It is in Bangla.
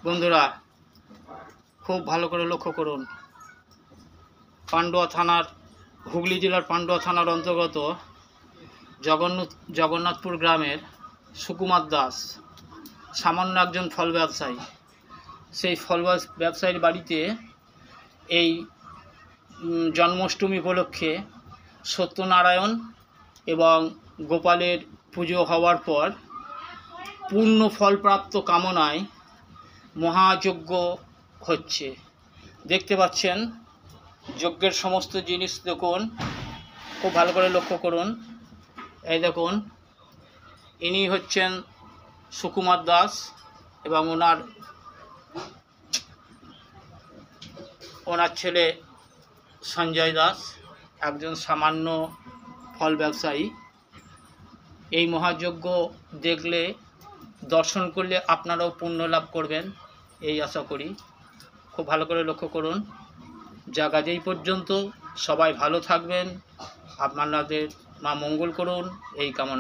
বন্ধুরা খুব ভালো করে লক্ষ্য করুন। পান্ডুয়া থানার, হুগলি জেলার পান্ডুয়া থানার অন্তর্গত জগন্নাথপুর গ্রামের সুকুমার দাস সামান্য একজন ফল ব্যবসায়ী। সেই ফল ব্যবসায়ীর বাড়িতে এই জন্মাষ্টমী উপলক্ষে সত্যনারায়ণ এবং গোপালের পুজো হওয়ার পর পূর্ণ ফলপ্রাপ্ত কামনায় মহাযজ্ঞ হচ্ছে। দেখতে পাচ্ছেন যজ্ঞের সমস্ত জিনিস দেখুন, খুব ভালো করে লক্ষ্য করুন। এই দেখুন, ইনি হচ্ছেন সুকুমার দাস এবং ওনার ছেলে সঞ্জয় দাস, একজন সামান্য ফল ব্যবসায়ী। এই মহাযজ্ঞ দেখলে, দর্শন করলে আপনারাও পুণ্য লাভ করবেন, এই আশা করি। খুব ভালো করে লক্ষ্য করুন। জায়গা যেই পর্যন্ত, সবাই ভালো থাকবেন, আপনাদের মা মঙ্গল করুন, এই কামনা।